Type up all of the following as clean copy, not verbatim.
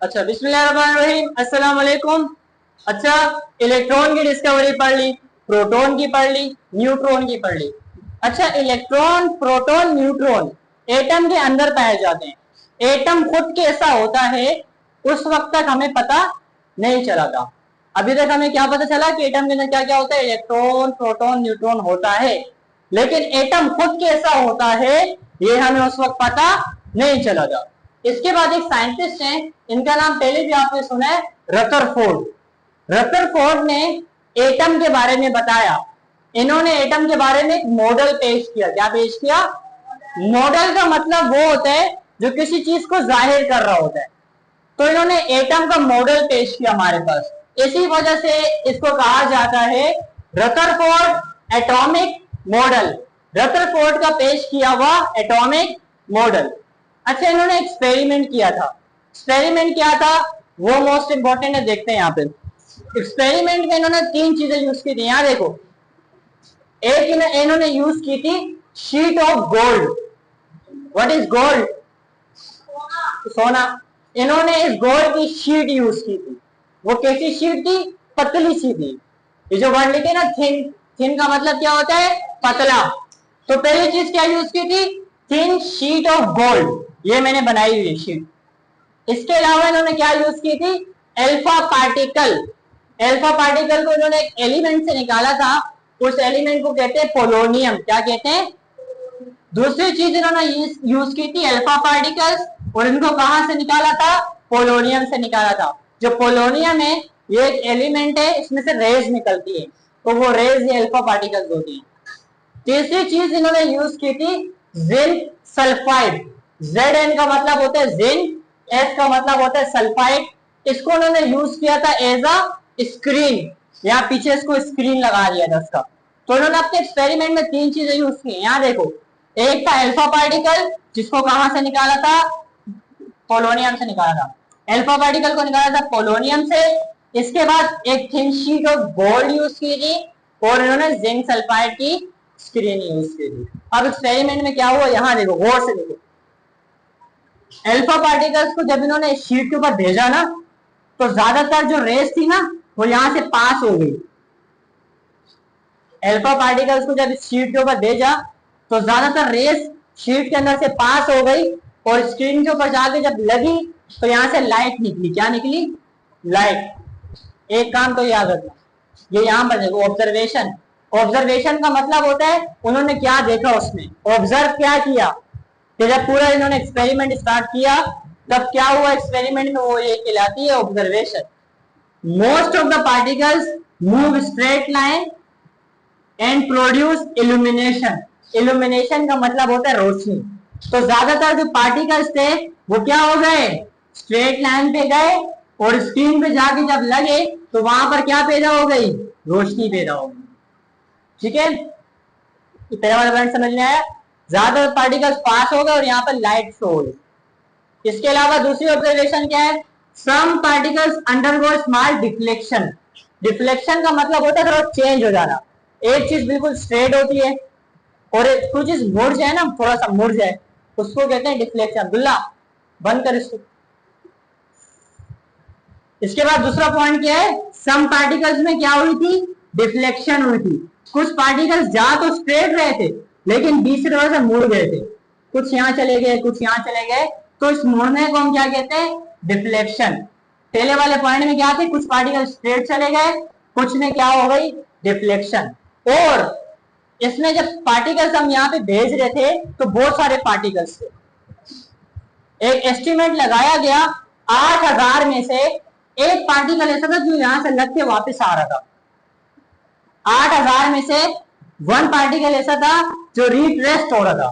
अच्छा, बिस्मिल्लाहिर्रहमानिर्रहीम, अस्सलाम वालेकुम। अच्छा, इलेक्ट्रॉन की डिस्कवरी पढ़ ली, प्रोटॉन की पढ़ ली, न्यूट्रॉन की पढ़ ली। अच्छा, इलेक्ट्रॉन, प्रोटॉन, न्यूट्रॉन एटम के अंदर पाए जाते हैं। एटम खुद कैसा होता है उस वक्त तक हमें पता नहीं चला था। अभी तक हमें क्या पता चला कि एटम के अंदर क्या क्या होता है, इलेक्ट्रॉन, प्रोटॉन, न्यूट्रॉन होता है, लेकिन एटम खुद कैसा होता है ये हमें उस वक्त पता नहीं चला था। इसके बाद एक साइंटिस्ट हैं, इनका नाम पहले भी आपने सुना है, रदरफोर्ड। रदरफोर्ड ने एटम के बारे में बताया। इन्होंने एटम के बारे में एक मॉडल पेश किया। क्या पेश किया? मॉडल का मतलब वो होता है जो किसी चीज को जाहिर कर रहा होता है। तो इन्होंने एटम का मॉडल पेश किया हमारे पास। इसी वजह से इसको कहा जाता है रदरफोर्ड एटॉमिक मॉडल। रदरफोर्ड का पेश किया हुआ एटॉमिक मॉडल। अच्छा, इन्होंने एक्सपेरिमेंट किया था। एक्सपेरिमेंट क्या था वो मोस्ट इंपॉर्टेंट है, देखते हैं यहाँ पे। एक्सपेरिमेंट में इन्होंने तीन चीजें यूज की थी। यहाँ देखो, एक इन्होंने यूज की थी sheet of gold. What is gold? सोना। इन्होंने इस गोल्ड की शीट यूज की थी। वो कैसी शीट थी? पतली सी थी। ये जो वर्ड लिखे ना, थिन, थिन का मतलब क्या होता है? पतला। तो पहली चीज क्या यूज की थी? Thin sheet of gold. ये मैंने बनाई हुई शीट। इसके अलावा इन्होंने क्या यूज की थी? Alpha particle. अल्फा पार्टिकल को इन्होंने एक एलिमेंट से निकाला था। उस एलिमेंट को कहते हैं पोलोनियम। क्या कहते हैं? दूसरी चीज इन्होंने यूज की थी अल्फा पार्टिकल्स, और इनको कहां से निकाला था? पोलोनियम से निकाला था। जो पोलोनियम है ये एक एलिमेंट है, इसमें से रेज निकलती है, तो वो रेज ये अल्फा पार्टिकल्स होती हैं। तीसरी चीज इन्होंने यूज की थी जिंक सल्फाइड। Zn का मतलब होता है जिंक, S का मतलब होता है सल्फाइड। इसको उन्होंने यूज किया था एज अ स्क्रीन। यहाँ पीछे इसको स्क्रीन लगा दिया था इसका। तो इन्होंने अपने एक्सपेरिमेंट में तीन चीजें यूज की। यहाँ देखो, एक था अल्फा पार्टिकल, जिसको कहां से निकाला था? पोलोनियम से निकाला था। अल्फा पार्टिकल को निकाला था पोलोनियम से। इसके बाद एक thin sheet of gold use की थी, और इन्होंने जिंक सल्फाइड की स्क्रीन यूज की थी। अब एक्सपेरिमेंट में क्या हुआ, यहाँ देखो, गौर से देखो। अल्फा पार्टिकल्स को जब इन्होंने शीट के ऊपर भेजा ना, तो ज्यादातर जो रेस थी ना वो यहां से पास हो गई। अल्फा पार्टिकल्स को जब शीट के ऊपर भेजा तो ज्यादातर रेस शीट के अंदर से पास हो गई, और स्क्रीन के ऊपर जाके जब लगी तो यहां से लाइट निकली। क्या निकली? लाइट। एक काम तो याद रखना, ये यहां पर देखो, ऑब्जर्वेशन। ऑब्जर्वेशन का मतलब होता है उन्होंने क्या देखा, उसमें ऑब्जर्व क्या किया। कि जब पूरा इन्होंने एक्सपेरिमेंट स्टार्ट किया तब क्या हुआ एक्सपेरिमेंट में, वो ये कहलाती है observation. Most of the particles move straight line and produce illumination. Illumination का मतलब होता है रोशनी। तो ज्यादातर जो पार्टिकल्स थे वो क्या हो गए? स्ट्रेट लाइन पे गए, और स्क्रीन पे जाके जब लगे तो वहां पर क्या पैदा हो गई? रोशनी पैदा हो गई। ठीक है, पहला वाला पॉइंट समझ में आया? ज्यादा पार्टिकल्स पास हो गए और यहाँ पर लाइट शो हो गई। इसके अलावा दूसरी ऑब्जर्वेशन क्या है? Some particles undergo small deflection. Deflection का मतलब होता है थोड़ा चेंज हो जाना। एक चीज बिल्कुल स्ट्रेट होती है और कुछ चीज मुड़ जाए ना, थोड़ा सा मुड़ जाए, उसको कहते हैं डिफ्लेक्शन। अब्दुल्ला बंद कर इसको। इसके बाद दूसरा पॉइंट क्या है? सम पार्टिकल्स में क्या हुई थी? डिफ्लेक्शन हुई थी। कुछ पार्टिकल्स जा तो स्ट्रेट रहे थे, लेकिन बीच से थोड़ा सा मुड़ गए थे। कुछ यहाँ चले गए, कुछ यहाँ चले गए, तो इस मुड़ने को हम क्या कहते हैं? डिफ्लेक्शन। पहले वाले पॉइंट में क्या थे? कुछ पार्टिकल स्ट्रेट चले गए, कुछ में क्या हो गई? डिफ्लेक्शन। और इसमें जब पार्टिकल्स हम यहाँ पे भेज रहे थे तो बहुत सारे पार्टिकल्स थे। एक एस्टिमेट लगाया गया 8000 में से एक पार्टिकल ऐसा था जो यहां से लग के वापस आ रहा था। 8000 में से वन पार्टिकल ऐसा था जो रिट्रेस्ट हो रहा था।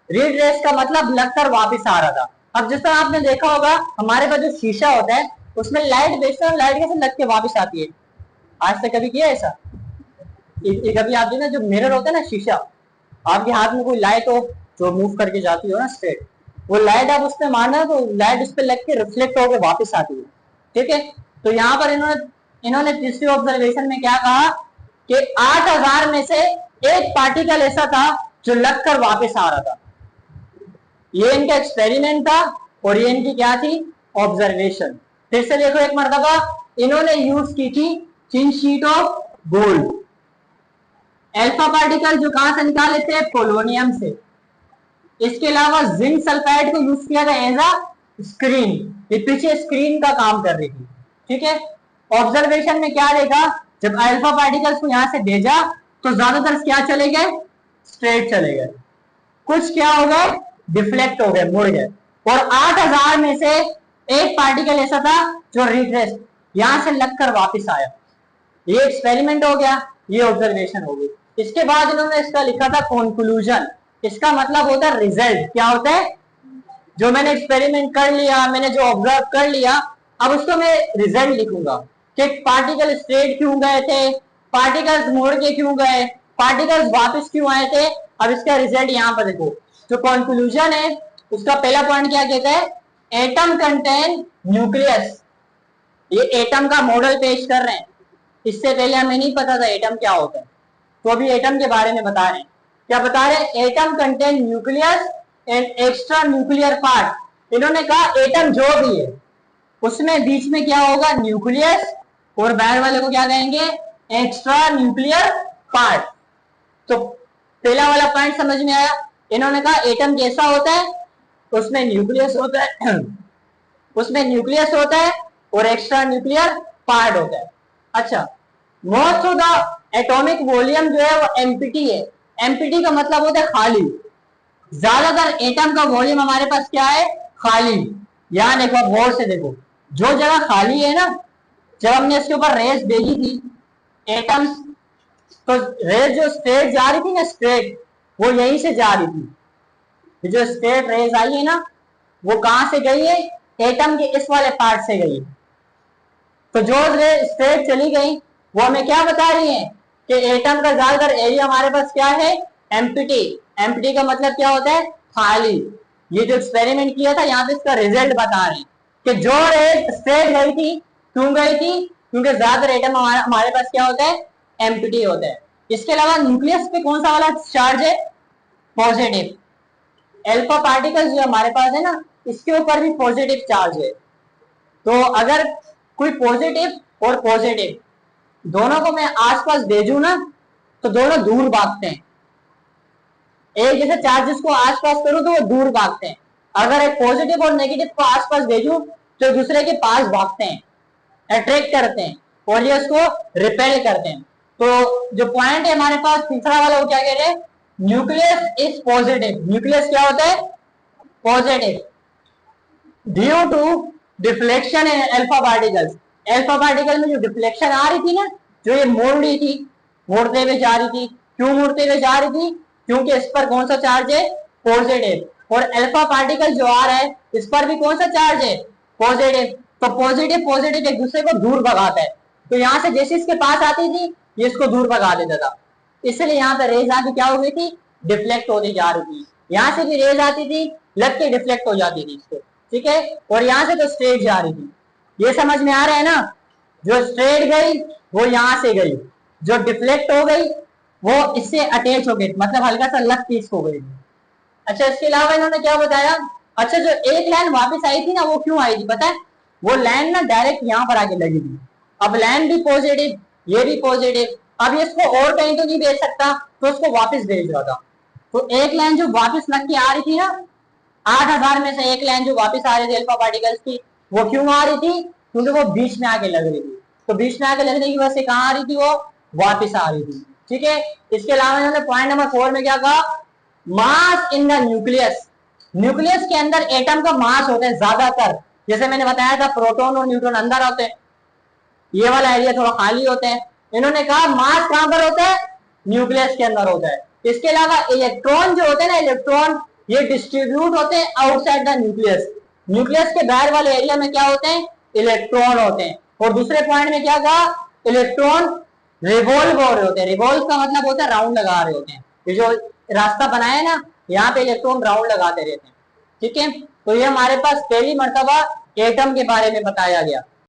रिट्रेस्ट का मतलब लगकर वापस आ रहा था। अब जिस तरह आपने देखा होगा हमारे पास जो शीशा होता है उसमें लाइट बेचते हैं, लाइट कैसे लग के वापस आती है। आज तक कभी किया ऐसा? कभी आप ना, जो मिरर होता है ना, शीशा, आपके हाथ में कोई लाइट हो जो मूव करके जाती हो ना स्ट्रेट, वो लाइट आप उस पर मारना तो लाइट उस पर लग के रिफ्लेक्ट होकर वापस आती है। ठीक है, तो यहाँ पर इन्होंने तीसरी ऑब्जर्वेशन में क्या कहा कि 8000 में से एक पार्टिकल ऐसा था जो लगकर वापस आ रहा था। ये इनका एक्सपेरिमेंट था और ये इनकी क्या थी? ऑब्जर्वेशन। फिर से देखो एक मरतबा, इन्होंने यूज की थी thin sheet of gold. Alpha particle जो कहां से निकाले थे? पोलोनियम से। इसके अलावा जिंक सल्फाइड को यूज किया गया एज अ स्क्रीन, ये पीछे स्क्रीन का काम कर रही थी। ठीक है, ऑब्जर्वेशन में क्या देखा, जब अल्फा पार्टिकल्स को यहां से भेजा तो ज्यादातर क्या चले गए? स्ट्रेट चले गए। कुछ क्या हो गए? डिफ्लेक्ट हो गए, मुड़ गए। और 8000 में से एक पार्टिकल ऐसा था जो रिट्रेस यहां से लगकर वापस आया। ये एक्सपेरिमेंट हो गया, ये ऑब्जर्वेशन हो गई। इसके बाद इन्होंने इसका लिखा था कंक्लूजन। इसका मतलब होता है रिजल्ट। क्या होता है? जो मैंने एक्सपेरिमेंट कर लिया, मैंने जो ऑब्जर्व कर लिया, अब उसको मैं रिजल्ट लिखूंगा कि पार्टिकल स्ट्रेट क्यों गए थे, पार्टिकल्स मुड़ के क्यों गए, पार्टिकल्स वापस क्यों आए थे। अब इसका रिजल्ट यहाँ पर देखो, जो कंक्लूजन है उसका पहला पॉइंट क्या कहता है? Atom contain nucleus. ये एटम का मॉडल पेश कर रहे हैं। इससे पहले हमें नहीं पता था एटम क्या होता है, तो अभी एटम के बारे में बता रहे हैं। क्या बता रहे हैं? Atom contain nucleus and extra nuclear part. इन्होंने कहा एटम जो भी है उसमें बीच में क्या होगा? न्यूक्लियस, और बाहर वाले को क्या कहेंगे? Extra nuclear part. तो पहला वाला पॉइंट समझ में आया। इन्होंने कहा एटम कैसा होता है? उसमें न्यूक्लियस होता है उसमें न्यूक्लियस होता है और एक्स्ट्रा न्यूक्लियर पार्ट होता है। अच्छा, most of the atomic volume जो है वो एम्प्टी है। एम्प्टी का मतलब होता है खाली। ज्यादातर एटम का वॉल्यूम हमारे पास क्या है? खाली। यहां देखो, गौर से देखो, जो जगह खाली है ना, जब हमने इसके ऊपर रेस भेजी थी एटम्स, तो रेस जो स्ट्रेट जा रही थी ना, स्ट्रेट, वो यहीं से जा रही थी। जो स्ट्रेट रेस आई है ना, वो कहां से गई है? एटम के इस वाले पार्ट से गई। तो जो रेस स्ट्रेट चली गई वो हमें क्या बता रही है कि एटम का ज्यादातर एरिया हमारे पास क्या है? एम्प्टी। एम्प्टी का मतलब क्या होता है? खाली। ये जो एक्सपेरिमेंट किया था यहाँ पे इसका रिजल्ट बता रहे हैं कि जो रेस स्ट्रेट गई थी, क्यों गई थी? क्योंकि ज्यादातर एटम हमारे पास क्या होता है? एम्प्टी होता है। इसके अलावा न्यूक्लियस पे कौन सा वाला चार्ज है? पॉजिटिव। अल्फा पार्टिकल्स जो हमारे पास है ना, इसके ऊपर भी पॉजिटिव चार्ज है। तो अगर कोई पॉजिटिव और पॉजिटिव दोनों को मैं आसपास भेजू ना, तो दोनों दूर भागते हैं। एक जैसे चार्जेस को आसपास करूं तो वो दूर भागते हैं। अगर एक पॉजिटिव और नेगेटिव को आसपास भेजू तो दूसरे के पास भागते हैं, अट्रैक्ट करते हैं, और ये उसको रिपेल करते हैं। तो जो पॉइंट है हमारे पास तीसरा वाला, वो क्या कह रहे हैं? Nucleus is positive. न्यूक्लियस क्या होता है? Positive. Due to deflection in alpha particles. Alpha particle में जो डिफ्लेक्शन आ रही थी ना, जो ये मोड़ रही थी, मोड़ते हुए जा रही थी। क्यों मोड़ते हुए जा रही थी? क्योंकि इस पर कौन सा चार्ज है? पॉजिटिव। और अल्फा पार्टिकल जो आ रहा है इस पर भी कौन सा चार्ज है? पॉजिटिव। तो पॉजिटिव पॉजिटिव एक दूसरे को दूर भगाता है। तो यहां से जैसे इसके पास आती थी, ये इसको दूर भगा देता था। इसलिए यहाँ पे रेज आके क्या हो गई थी? डिफ्लेक्ट होती जा रही थी। यहाँ से भी रेज आती थी, लग के डिफ्लेक्ट हो जाती थी इसको। ठीक है, और यहां से तो स्ट्रेट जा रही थी। ये समझ में आ रहा है ना? जो स्ट्रेट गई वो यहां से गई, जो डिफ्लेक्ट हो गई वो इससे अटैच हो गई, मतलब हल्का सा लग के इसको गई। अच्छा, इसके अलावा इन्होंने क्या बताया? अच्छा, जो एक लाइन वापस आई थी ना, वो क्यों आई थी पता है? वो लाइन ना डायरेक्ट यहाँ पर आके लगी थी। अब लाइन भी पॉजिटिव, ये भी पॉजिटिव। अब इसको और कहीं तो नहीं भेज सकता, तो उसको वापस भेज रहा था। तो एक लाइन जो वापस लग के आ रही थी ना, 8000 में से एक लाइन जो वापस आ रही थी अल्फा पार्टिकल्स की, वो क्यों आ रही थी? क्योंकि वो बीच में आके लग रही थी। तो बीच में आके लगने की वजह से कहाँ आ रही थी? वो वापस आ रही थी। ठीक है, इसके अलावा इन्होंने पॉइंट नंबर 4 में क्या कहा? मास इन द न्यूक्लियस। न्यूक्लियस के अंदर एटम का मास होता है ज्यादातर। जैसे मैंने बताया था, प्रोटॉन और न्यूट्रॉन अंदर होते हैं, ये वाला एरिया थोड़ा खाली होता है। इन्होंने कहा मास कहां पर होता है? न्यूक्लियस के अंदर होता है। इसके अलावा इलेक्ट्रॉन जो होते हैं ना, इलेक्ट्रॉन ये डिस्ट्रीब्यूट होते हैं आउटसाइड द न्यूक्लियस। न्यूक्लियस के बाहर वाले एरिया में क्या होते हैं? इलेक्ट्रॉन होते हैं। और दूसरे पॉइंट में क्या कहा? इलेक्ट्रॉन रिवॉल्व हो रहे होते हैं। रिवॉल्व का मतलब होता है राउंड लगा रहे होते हैं। ये जो रास्ता बनाया है ना, यहाँ पे इलेक्ट्रॉन राउंड लगाते रहते हैं। ठीक है, तो ये हमारे पास पहली मर्तबा एटम के बारे में बताया गया।